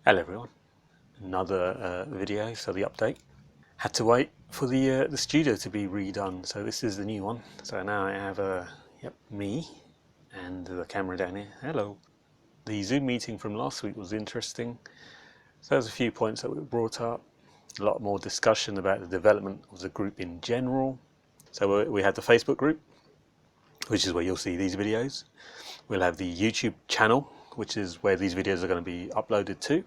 Hello everyone, another video, so the update. Had to wait for the studio to be redone, so this is the new one. So now I have me and the camera down here. Hello. The Zoom meeting from last week was interesting. So there's a few points that were brought up, a lot more discussion about the development of the group in general. So we had the Facebook group, which is where you'll see these videos. We'll have the YouTube channel, which is where these videos are going to be uploaded to.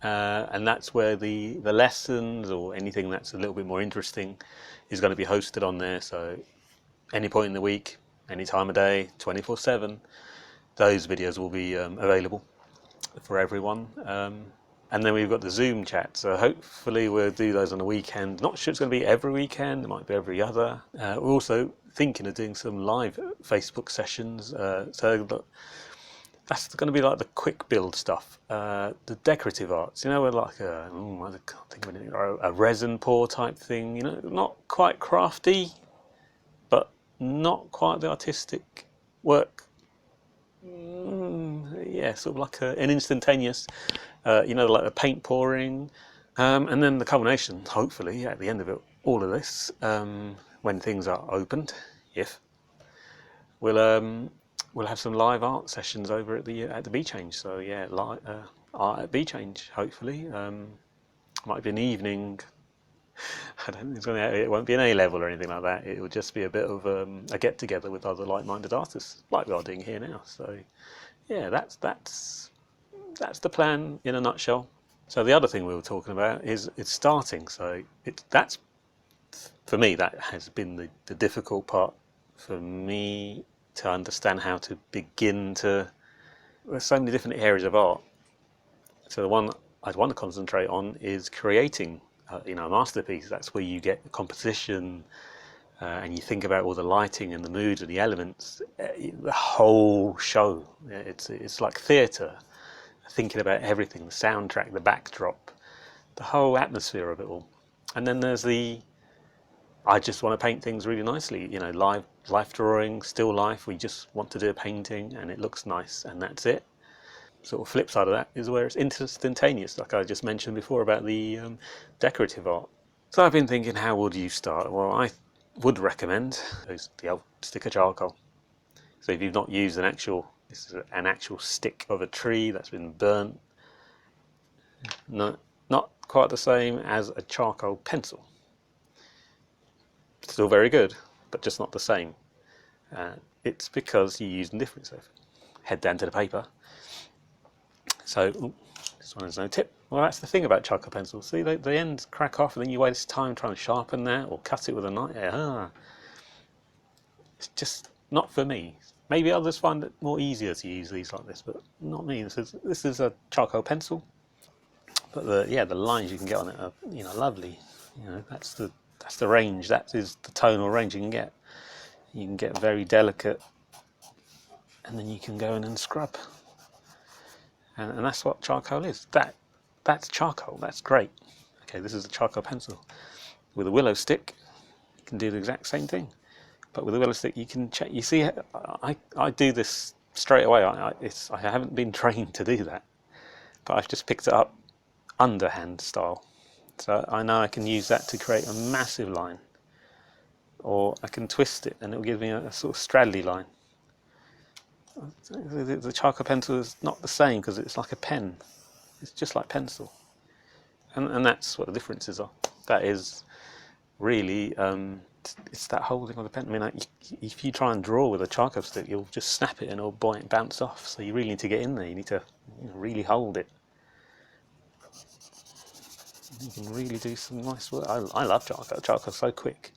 And that's where the lessons or anything that's a little bit more interesting is going to be hosted on there. So any point in the week, any time of day, 24/7, those videos will be available for everyone. And then we've got the Zoom chat, so hopefully we'll do those on the weekend. Not sure it's going to be every weekend, it might be every other. We're also thinking of doing some live Facebook sessions, so that's going to be like the quick build stuff, the decorative arts, you know, like I can't think of anything, a resin pour type thing, you know, not quite crafty, but not quite the artistic work. Yeah, sort of like an instantaneous, you know, like a paint pouring, and then the culmination, hopefully, at the end of it, all of this, when things are opened, if we'll have some live art sessions over at the Bee Change. So yeah, art at Bee Change, hopefully. Might be an evening. I don't think it won't be an A-level or anything like that. It will just be a bit of a get-together with other like-minded artists, like we are doing here now. So yeah, that's the plan in a nutshell. So the other thing we were talking about is it's starting. So that's for me, that has been the difficult part for me to understand how to begin to. There's so many different areas of art. So the one I'd want to concentrate on is creating, you know, a masterpiece. That's where you get composition, and you think about all the lighting and the moods and the elements, the whole show. It's like theatre, thinking about everything, the soundtrack, the backdrop, the whole atmosphere of it all. And then there's I just want to paint things really nicely, you know, life drawing, still life. We just want to do a painting and it looks nice and that's it. Sort of flip side of that is where it's instantaneous, like I just mentioned before about the decorative art. So I've been thinking, how would you start? Well, I would recommend the old stick of charcoal. So if you've not used this is an actual stick of a tree that's been burnt. No, not quite the same as a charcoal pencil. Still very good, but just not the same. It's because you use different stuff. Head down to the paper. So this one is no tip. Well, that's the thing about charcoal pencils. See, the ends crack off, and then you waste time trying to sharpen that or cut it with a knife. It's just not for me. Maybe others find it more easier to use these like this, but not me. This is a charcoal pencil, but the lines you can get on it are, you know, lovely. You know, that's the range. That is the tonal range you can get. You can get very delicate, and then you can go in and scrub. And that's what charcoal is. That's charcoal. That's great. Okay, this is a charcoal pencil. With a willow stick, you can do the exact same thing. But with a willow stick, you can check. You see, I do this straight away. I haven't been trained to do that, but I've just picked it up underhand style. So I know I can use that to create a massive line, or I can twist it and it will give me a sort of straddly line. The charcoal pencil is not the same because it's like a pen. It's just like pencil, and that's what the differences are. That is really it's that holding of the pen. I mean, if you try and draw with a charcoal stick, you'll just snap it and it'll bounce off. So you really need to get in there. You need to really hold it. You can really do some nice work. I love charcoal. Charcoal's so quick.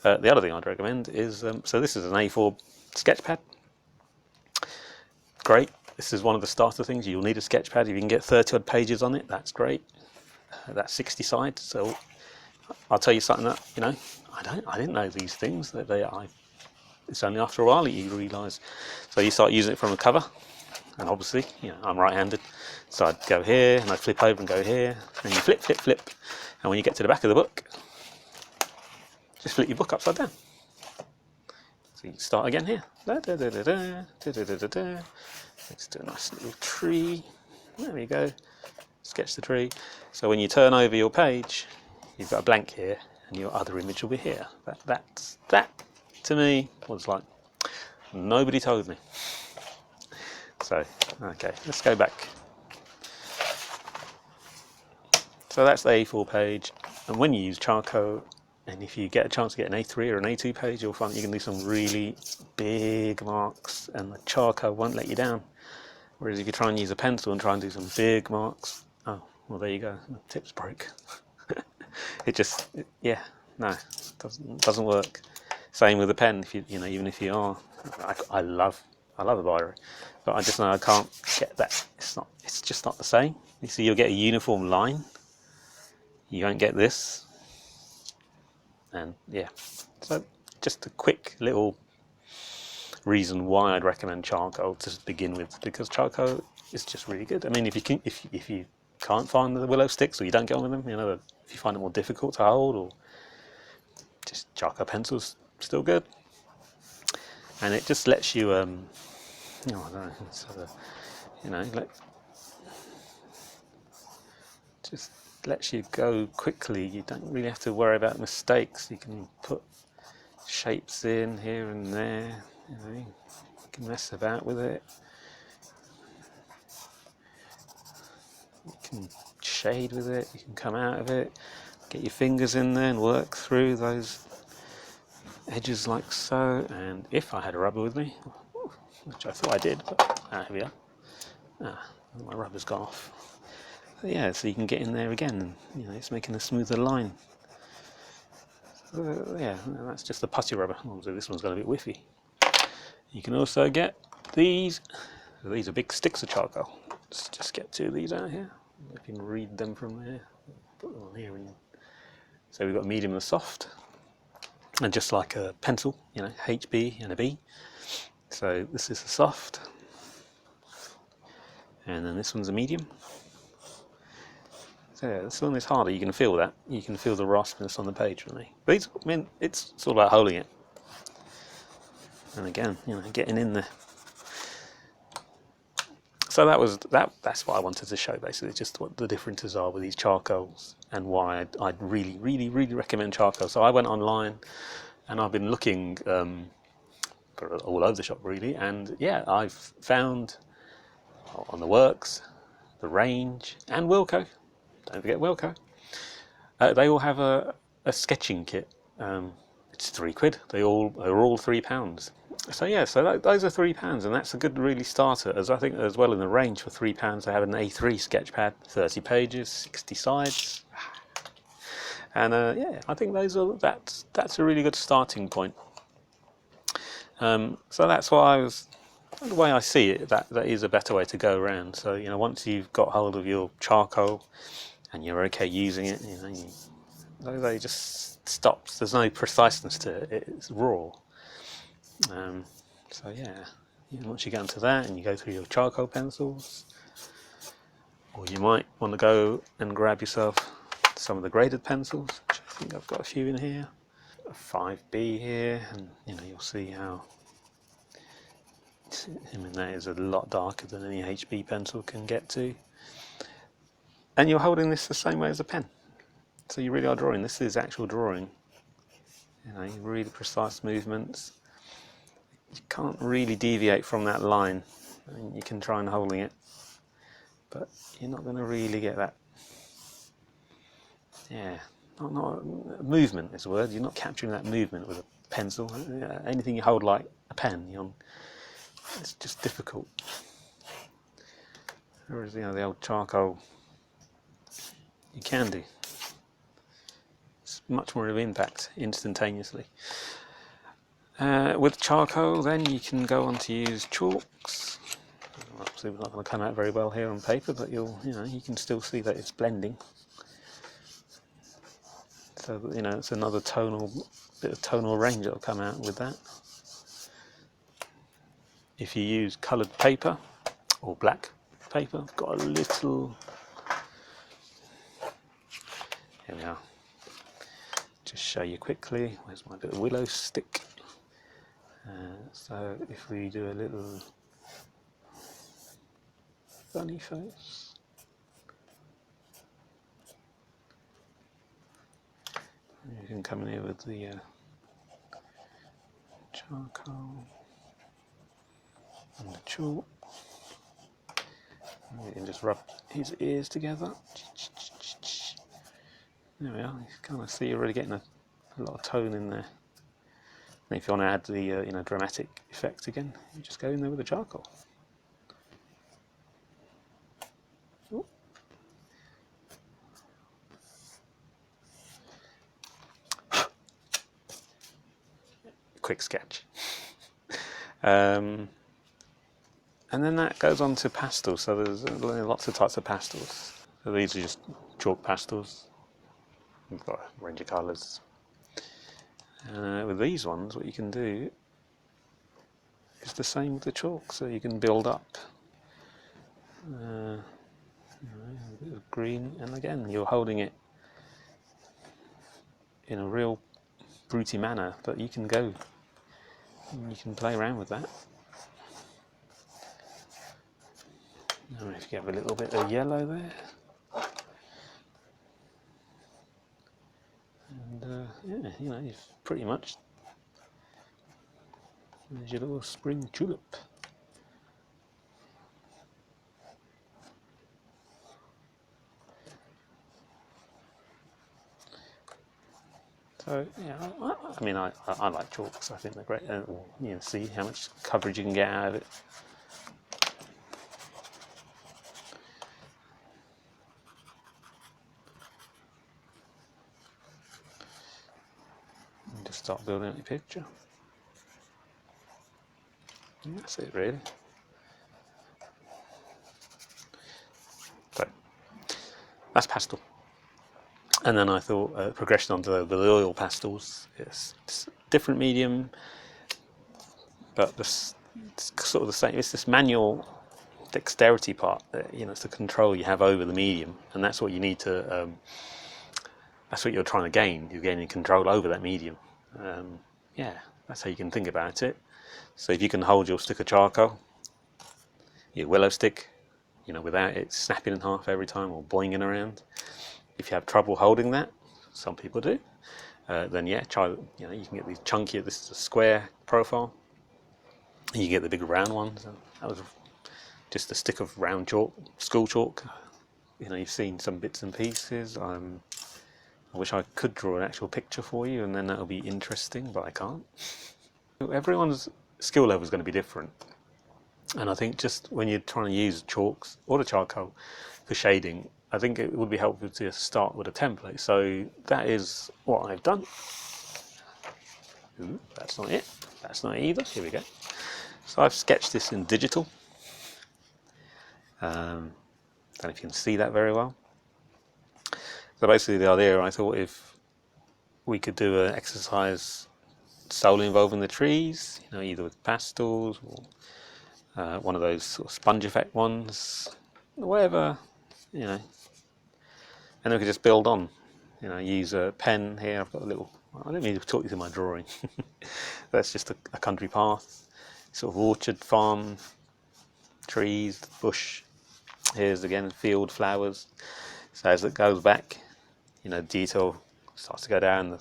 The other thing I'd recommend is, so this is an A4 sketch pad. Great. This is one of the starter things. You'll need a sketch pad. If you can get 30 odd pages on it, that's great. That's 60 sides. So I'll tell you something that, you know, I didn't know these things. It's only after a while that you realise. So you start using it from the cover, and obviously, you know, I'm right-handed, so I'd go here and I'd flip over and go here, and you flip, and when you get to the back of the book, just flip your book upside down. So you start again here. Let's do a nice little tree. There we go. sketch the tree. So when you turn over your page, you've got a blank here, and your other image will be here. That to me was like, nobody told me. So, okay, let's go back. So that's the A4 page, and when you use charcoal, and if you get a chance to get an A3 or an A2 page, you'll find you can do some really big marks, and the charcoal won't let you down. Whereas if you try and use a pencil and try and do some big marks, oh, well, there you go, the tip's broke. Yeah, no, doesn't work. Same with a pen. If you know, even if you are, I love a biro, but I just know I can't get that. It's just not the same. You see, you'll get a uniform line. You won't get this, and yeah. So just a quick little reason why I'd recommend charcoal to begin with, because charcoal is just really good. I mean, if you can't find the willow sticks, or you don't get on with them, you know, if you find it more difficult to hold, or just charcoal pencils still good, and it just lets you I don't know, just lets you go quickly. You don't really have to worry about mistakes. You can put shapes in here and there, you can mess about with it. You can shade with it, you can come out of it, get your fingers in there and work through those edges like so. And if I had a rubber with me, which I thought I did, but here we are. My rubber's gone off. So yeah, so you can get in there again, and it's making a smoother line. Yeah, that's just the putty rubber. So this one's got a bit whiffy. You can also get these. So these are big sticks of charcoal. Let's just get two of these out here. If you can read them from there. Put them on here. So we've got a medium and a soft, and just like a pencil, HB and a B. So this is a soft, and then this one's a medium. So yeah, this one is harder. You can feel that. You can feel the raspiness on the page for me. But it's all about holding it. And again, getting in there. So that's what I wanted to show, basically, just what the differences are with these charcoals, and why I'd really, really, really recommend charcoal. So I went online, and I've been looking all over the shop, really, and yeah, I've found on the Works, the Range, and Wilko. Don't forget Wilko. They all have a sketching kit. It's £3. They're all £3. So yeah, those are £3, and that's a good really starter. As I think as well in the Range for £3, they have an A3 sketch pad, 30 pages, 60 sides, and yeah, I think that's a really good starting point. So that's why the way I see it, that is a better way to go around. So once you've got hold of your charcoal and you're okay using it, they just stops. There's no preciseness to it. It's raw. So yeah, once you get into that and you go through your charcoal pencils, or you might want to go and grab yourself some of the graded pencils, which I think I've got a few in here. A 5B here, and you'll see how that is a lot darker than any HB pencil can get to. And you're holding this the same way as a pen, so you really are drawing. This is actual drawing. Really precise movements. You can't really deviate from that line. You can try and holding it, but you're not going to really get that. Yeah, not movement is the word. You're not capturing that movement with a pencil. Anything you hold like a pen, it's just difficult. Whereas the old charcoal, you can do. It's much more of an impact instantaneously. With charcoal, then you can go on to use chalks. Obviously, it's not going to come out very well here on paper, but you can still see that it's blending. So it's another bit of tonal range that will come out with that. If you use coloured paper or black paper, I've got a little. Here we are. Just show you quickly. Where's my little willow stick? So if we do a little funny face, can come in here with the charcoal and the chalk. You can just rub his ears together. There we are. You can kind of see you're already getting a lot of tone in there. And if you want to add the dramatic effect again, you just go in there with the charcoal. Ooh. Quick sketch. And then that goes on to pastels. So there's lots of types of pastels. So these are just chalk pastels. We've got a range of colours. With these ones, what you can do is the same with the chalk. So you can build up a bit of green, and again, you're holding it in a real fruity manner, but you can go and you can play around with that. Now if you have a little bit of yellow there, and yeah, you've pretty much, there's your little spring tulip. So yeah, I mean, I like chalks. I think they're great. See how much coverage you can get out of it. And just start building up your picture. And that's it, really. So that's pastel. And then I thought progression onto the oil pastels. It's different medium, but it's sort of the same. It's this manual dexterity part. It's the control you have over the medium, and that's what you need to. That's what you're trying to gain. You're gaining control over that medium. Yeah, that's how you can think about it. So if you can hold your stick of charcoal, your willow stick, without it snapping in half every time or boinging around. If you have trouble holding that, some people do, then yeah, try. You can get these chunkier. This is a square profile. You can get the big round ones. And that was just a stick of round chalk, school chalk. You've seen some bits and pieces. I wish I could draw an actual picture for you, and then that'll be interesting, but I can't. Everyone's skill level is going to be different, and I think just when you're trying to use chalks or the charcoal for shading, I think it would be helpful to start with a template. So that is what I've done. Ooh, that's not it. That's not it either. Here we go. So I've sketched this in digital. Don't know if you can see that very well. So basically the idea, I thought if we could do an exercise solely involving the trees, either with pastels or one of those sort of sponge effect ones, whatever, and then we could just build on. Use a pen here. I've got a little. I don't mean to talk you through my drawing. That's just a country path, sort of orchard, farm, trees, bush. Here's again field, flowers. So as it goes back, detail starts to go down.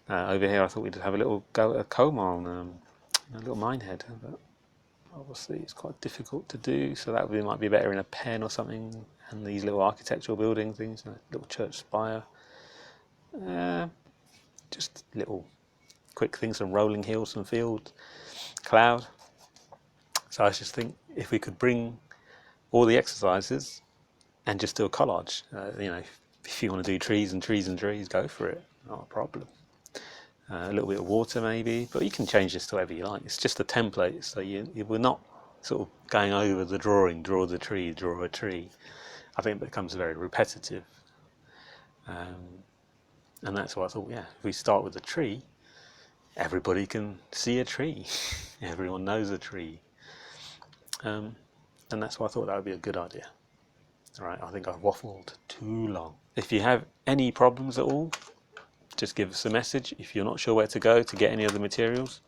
Over here, I thought we'd have a little go at a comb on, a little minehead, but obviously it's quite difficult to do. So that might be better in a pen or something. And these little architectural building things, a little church spire, just little quick things, some rolling hills, some field, cloud. So I just think if we could bring all the exercises and just do a collage, if you want to do trees and trees and trees, go for it, not a problem. A little bit of water maybe, but you can change this to whatever you like. It's just a template, so we're not sort of going over the drawing, draw the tree, draw a tree. I think it becomes very repetitive. And that's why I thought, yeah, if we start with a tree, everybody can see a tree. Everyone knows a tree. And that's why I thought that would be a good idea. All right, I think I've waffled too long. If you have any problems at all, just give us a message. If you're not sure where to go to get any of the materials,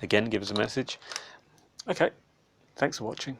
again, give us a message. Okay, thanks for watching.